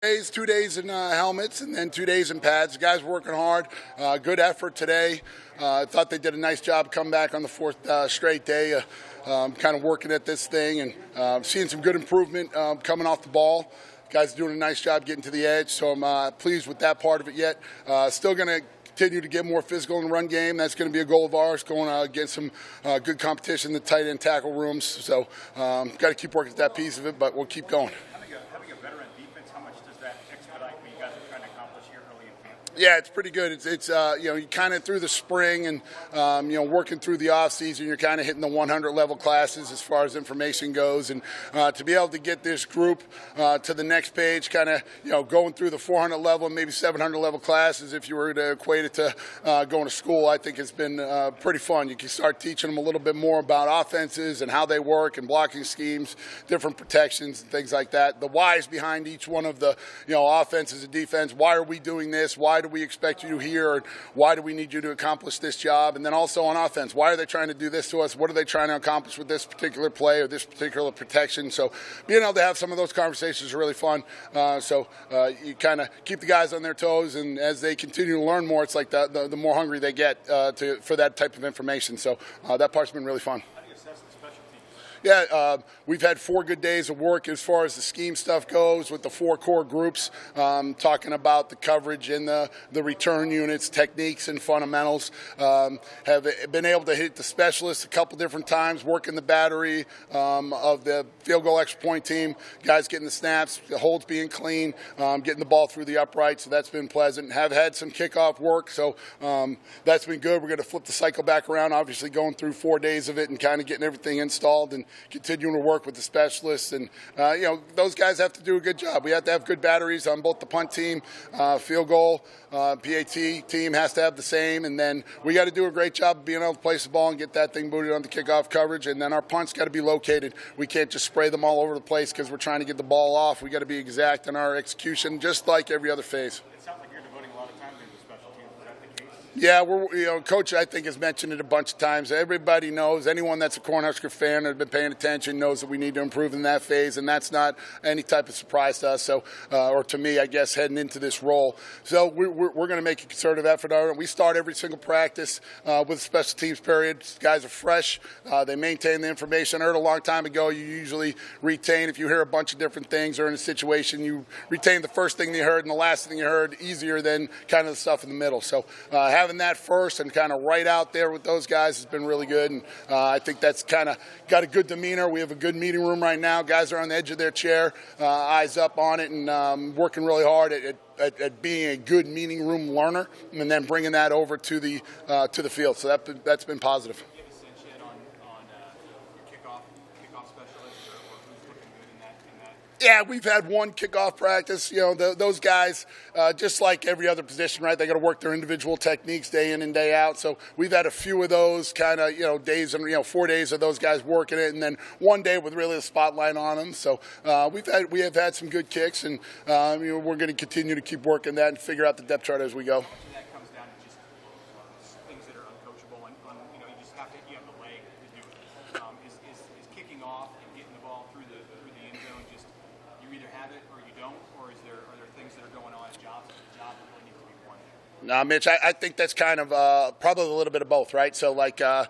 days, 2 days in helmets, and then 2 days in pads. The guys working hard. Good effort today. I thought they did a nice job coming back on the fourth straight day, kind of working at this thing and seeing some good improvement coming off the ball. Guys doing a nice job getting to the edge, so I'm pleased with that part of it yet. Still going to continue to get more physical in the run game. That's going to be a goal of ours, going against some good competition in the tight end tackle rooms. So got to keep working at that piece of it, but we'll keep going. Having a veteran defense, how much does that expedite what you guys are trying to accomplish here early in camp? Yeah, it's pretty good. It's you kind of through the spring and working through the off season, you're kind of hitting the 100 level classes as far as information goes, and to be able to get this group to the next page, kind of going through the 400 level, maybe 700 level classes, if you were to equate it to going to school, I think it's been pretty fun. You can start teaching them a little bit more about offenses and how they work and blocking schemes, different protections and things like that. The whys behind each one of the offenses and defense. Why are we doing this? Why do we expect you here? Or why do we need you to accomplish this job? And then also on offense, why are they trying to do this to us? What are they trying to accomplish with this particular play or this particular protection? So being able to have some of those conversations is really fun. So you kind of keep the guys on their toes, and as they continue to learn more, it's like the more hungry they get for that type of information. So that part's been really fun. How do you assess the special teams? Yeah, we've had 4 good days of work as far as the scheme stuff goes with the 4 core groups, talking about the coverage and the return units, techniques, and fundamentals. Have been able to hit the specialists a couple different times, working the battery of the field goal extra point team, guys getting the snaps, the holds being clean, getting the ball through the upright, so that's been pleasant. Have had some kickoff work, so that's been good. We're going to flip the cycle back around, obviously going through 4 days of it and kind of getting everything installed and continuing to work with the specialists. And, those guys have to do a good job. We have to have good batteries on both the punt team, field goal, PAT team has to have the same. And then we got to do a great job of being able to place the ball and get that thing booted on the kickoff coverage. And then our punts got to be located. We can't just spray them all over the place because we're trying to get the ball off. We got to be exact in our execution, just like every other phase. It sounds like you're devoting a lot of time to the special teams. Is that the case? Yeah, Coach, I think, has mentioned it a bunch of times. Everybody knows, anyone that's a Cornhusker fan or has been paying attention knows that we need to improve in that phase, and that's not any type of surprise to us, or to me, I guess, heading into this role. So we're going to make a concerted effort on it. We start every single practice with a special teams period. Guys are fresh. They maintain the information. I heard a long time ago you usually retain, if you hear a bunch of different things or in a situation, you retain the first thing you heard and the last thing you heard easier than kind of the stuff in the middle. So having that first and kind of right out there with those guys has been really good, and I think that's kind of got a good demeanor. We have a good meeting room right now. Guys are on the edge of their chair, eyes up on it, and working really hard at being a good meeting room learner, and then bringing that over to the field. So that's been positive. Do you have a sense yet on your kickoff specialist or who's looking good in that? Yeah, we've had one kickoff practice. Those guys, just like every other position, right? They got to work their individual techniques day in and day out. So we've had a few of those kind of, days and 4 days of those guys working it, and then one day with really a spotlight on them. So we have had some good kicks, and we're going to continue to keep working that and figure out the depth chart as we go. That comes down to just things that are uncoachable, and you just have the leg to do it. Is kicking off and getting the ball through the end zone just you either have it or you don't, or are there things that are going on at jobs that really need to be won? No, Mitch, I think that's kind of probably a little bit of both, right? So, I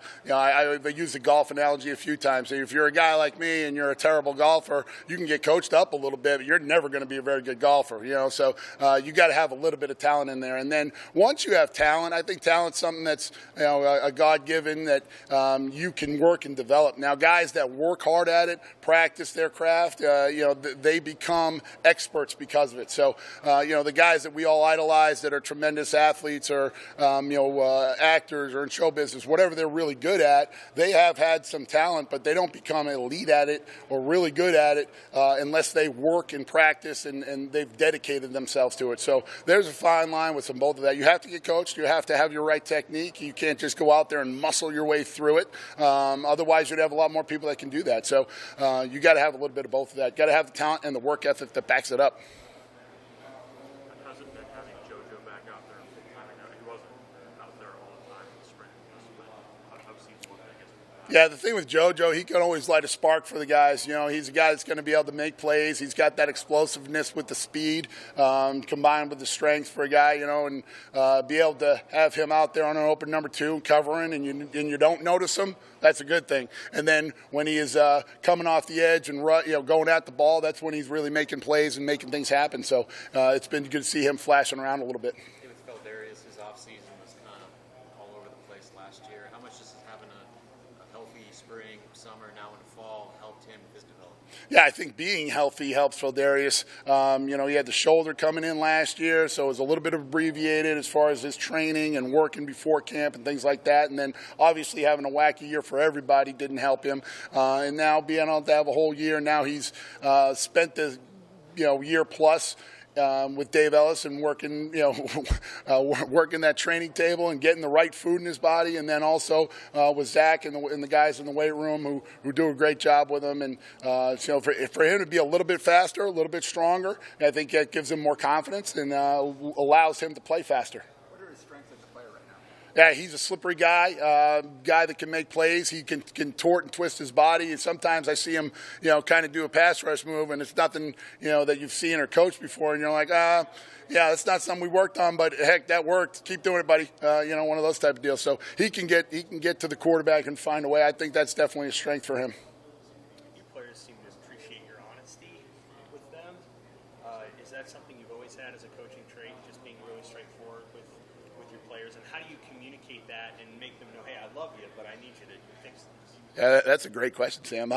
use the golf analogy a few times. If you're a guy like me and you're a terrible golfer, you can get coached up a little bit, but you're never going to be a very good golfer, So you got to have a little bit of talent in there. And then once you have talent, I think talent's something that's a God-given that you can work and develop. Now, guys that work hard at it, practice their craft, they become experts because of it. So, the guys that we all idolize that are tremendous athletes or actors or in show business, whatever they're really good at, they have had some talent, but they don't become elite at it or really good at it unless they work and practice and they've dedicated themselves to it. So there's a fine line with some both of that. You have to get coached. You have to have your right technique. You can't just go out there and muscle your way through it. Otherwise, you'd have a lot more people that can do that. So you got to have a little bit of both of that. Got to have the talent and the work ethic that backs it up. How's it been having JoJo back out there full time ago? He wasn't out there all the time in the spring. How seems what that gets? Yeah, the thing with Joe, he can always light a spark for the guys. You know, he's a guy that's going to be able to make plays. He's got that explosiveness with the speed combined with the strength for a guy, you know, and be able to have him out there on an open number 2 covering and you don't notice him, that's a good thing. And then when he is coming off the edge and going at the ball, that's when he's really making plays and making things happen. So it's been good to see him flashing around a little bit. His offseason was kind of all over the place last year. How much does having a healthy spring, summer, now in the fall helped him with his development? Yeah, I think being healthy helps Feldarius. You know, he had the shoulder coming in last year, so it was a little bit abbreviated as far as his training and working before camp and things like that. And then obviously having a wacky year for everybody didn't help him. And now being able to have a whole year, now he's spent the year plus with Dave Ellis and working, working that training table and getting the right food in his body, and then also with Zach and the guys in the weight room who do a great job with him. And for him to be a little bit faster, a little bit stronger, I think that gives him more confidence and allows him to play faster. What are his strengths as a player right now? Yeah, he's a slippery guy, guy that can make plays. He can contort and twist his body. And sometimes I see him, kind of do a pass rush move, and it's nothing, that you've seen or coached before, and you're like, yeah, that's not something we worked on, but heck, that worked. Keep doing it, buddy. One of those type of deals. So he can get to the quarterback and find a way. I think that's definitely a strength for him. You players seem to appreciate your honesty with them. Is that something you've always had as a coaching trait, just being really straightforward with your players? And how do you communicate that and make them know, hey, I love you, but I need you to fix this? Yeah, that's a great question, Sam.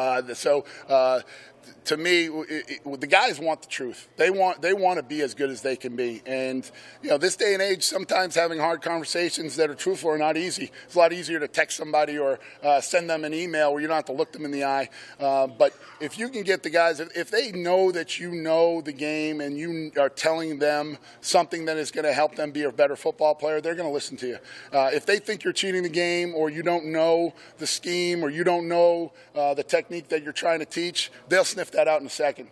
To me, the guys want the truth. They want to be as good as they can be. And, this day and age, sometimes having hard conversations that are truthful are not easy. It's a lot easier to text somebody or send them an email where you don't have to look them in the eye. But if you can get the guys, if they know that you know the game and you are telling them something that is going to help them be a better football player, they're going to listen to you. If they think you're cheating the game or you don't know the scheme or you don't know the technique that you're trying to teach, they'll sniff that out in a second.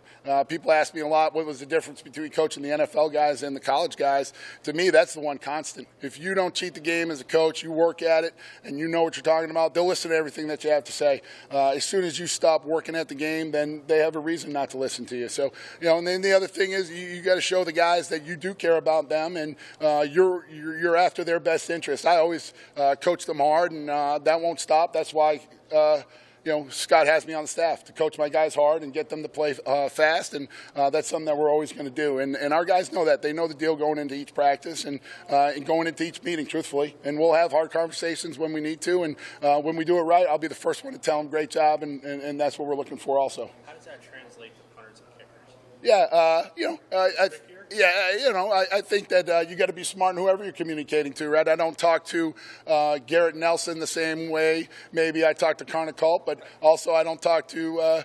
People ask me a lot, what was the difference between coaching the NFL guys and the college guys? To me, that's the one constant. If you don't cheat the game as a coach, you work at it, and you know what you're talking about, they'll listen to everything that you have to say. As soon as you stop working at the game, then they have a reason not to listen to you. So, and then the other thing is you got to show the guys that you do care about them, and you're after their best interest. I always coach them hard, and that won't stop. That's why Scott has me on the staff to coach my guys hard and get them to play fast, and that's something that we're always going to do. And our guys know that. They know the deal going into each practice and going into each meeting, truthfully. And we'll have hard conversations when we need to, and when we do it right, I'll be the first one to tell them great job, and that's what we're looking for also. How does that translate to punters and kickers? Yeah, I think that you got to be smart in whoever you're communicating to, right? I don't talk to Garrett Nelson the same way. Maybe I talk to Karna Culp, but also I don't talk to,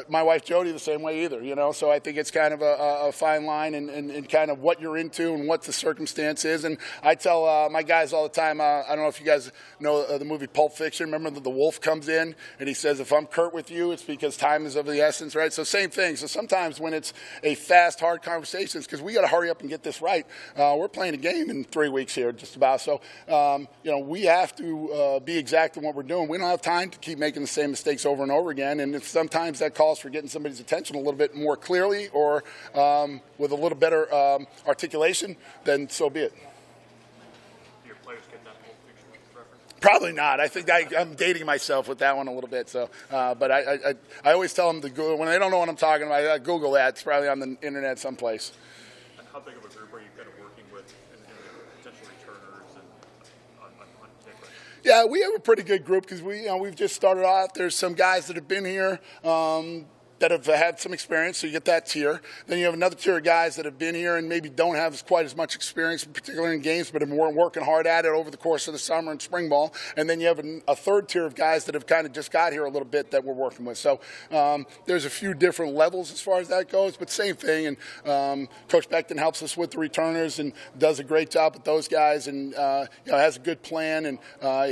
my wife Jody the same way either, So I think it's kind of a fine line and kind of what you're into and what the circumstance is. And I tell my guys all the time, I don't know if you guys know the movie Pulp Fiction. Remember that the wolf comes in and he says, if I'm curt with you, it's because time is of the essence, right? So same thing. So sometimes when it's a fast, hard conversation, because we got to hurry up and get this right. We're playing a game in 3 weeks here, just about. So, we have to be exact in what we're doing. We don't have time to keep making the same mistakes over and over again. And if sometimes that calls for getting somebody's attention a little bit more clearly or with a little better articulation, then so be it. Do your players get that Pulp Fiction reference? Probably not. I think I'm dating myself with that one a little bit. So, but I always tell them to Google when they don't know what I'm talking about. I Google that. It's probably on the internet someplace. And how big of a group are you kind of working with in the potential returners and on kick right now? Yeah, we have a pretty good group because we've just started off. There's some guys that have been here. That have had some experience, so you get that tier. Then you have another tier of guys that have been here and maybe don't have quite as much experience, particularly in games, but have been working hard at it over the course of the summer and spring ball. And then you have a third tier of guys that have kind of just got here a little bit that we're working with. So there's a few different levels as far as that goes, but same thing. And Coach Beckton helps us with the returners and does a great job with those guys and has a good plan. And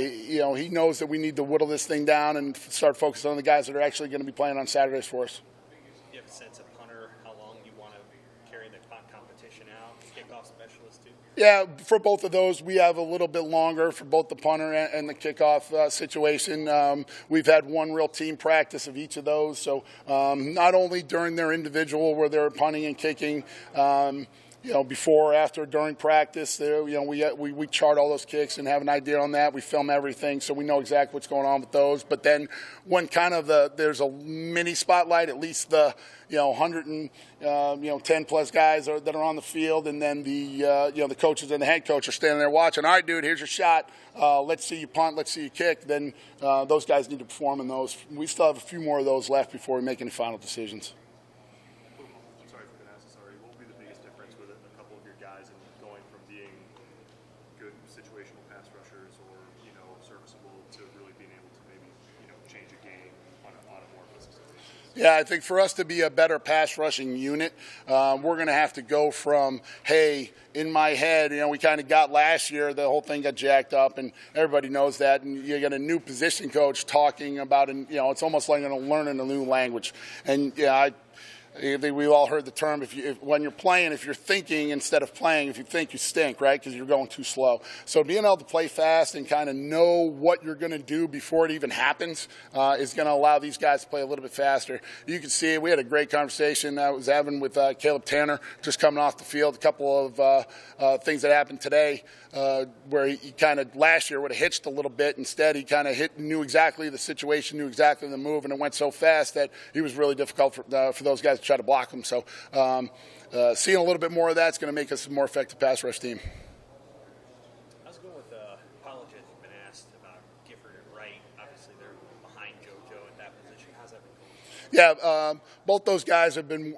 he knows that we need to whittle this thing down and start focusing on the guys that are actually going to be playing on Saturdays for us. Do you have a sense of punter, how long you want to carry the competition out, kickoff specialist too? Yeah, for both of those, we have a little bit longer for both the punter and the kickoff situation. We've had one real team practice of each of those, so not only during their individual where they're punting and kicking, before, after, during practice, we chart all those kicks and have an idea on that. We film everything, so we know exactly what's going on with those. But then when kind of there's a mini spotlight, at least the 110 plus guys that are on the field, and then the coaches and the head coach are standing there watching. All right, dude, here's your shot. Let's see you punt. Let's see you kick. Then those guys need to perform in those. We still have a few more of those left before we make any final decisions. Situational pass rushers or, serviceable to really being able to maybe, change a game on a more consistent basis? Yeah, I think for us to be a better pass rushing unit, we're going to have to go from, hey, in my head, we kind of got last year, the whole thing got jacked up, and everybody knows that, and you got a new position coach talking about, it's almost like learning a new language. And, I think we've all heard the term, when you're playing, if you're thinking instead of playing, if you think, you stink, right, because you're going too slow. So being able to play fast and kind of know what you're going to do before it even happens is going to allow these guys to play a little bit faster. You can see we had a great conversation I was having with Caleb Tanner just coming off the field. A couple of things that happened today where he kind of last year would have hitched a little bit. Instead, he kind of knew exactly the situation, knew exactly the move, and it went so fast that he was really difficult for those guys to try to block him. So seeing a little bit more of that is going to make us a more effective pass rush team. How's it going with apologies you've been asked about Gifford and Wright? Obviously, they're behind JoJo at that position. How's that been going? Yeah, both those guys have been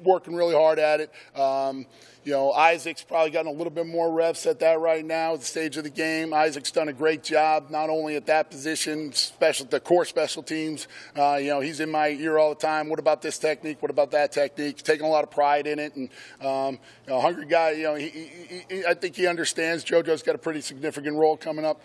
working really hard at it. Isaac's probably gotten a little bit more reps at that right now at the stage of the game. Isaac's done a great job, not only at that position, the core special teams. He's in my ear all the time. What about this technique? What about that technique? He's taking a lot of pride in it. And, hungry guy, I think he understands JoJo's got a pretty significant role coming up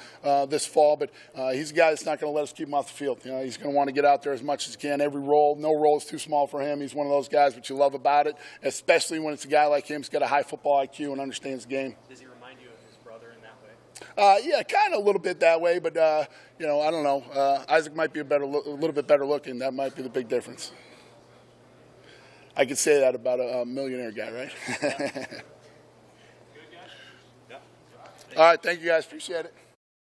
this fall, but he's a guy that's not going to let us keep him off the field. He's going to want to get out there as much as he can. Every role, no role is too small for him. He's one of those guys, what you love about it, especially when it's a guy like him who's got a high football IQ and understands the game. Does he remind you of his brother in that way? Yeah, kind of a little bit that way, but, I don't know. Isaac might be a little bit better looking. That might be the big difference. I could say that about a millionaire guy, right? Good guy? All right, thank you guys. Appreciate it.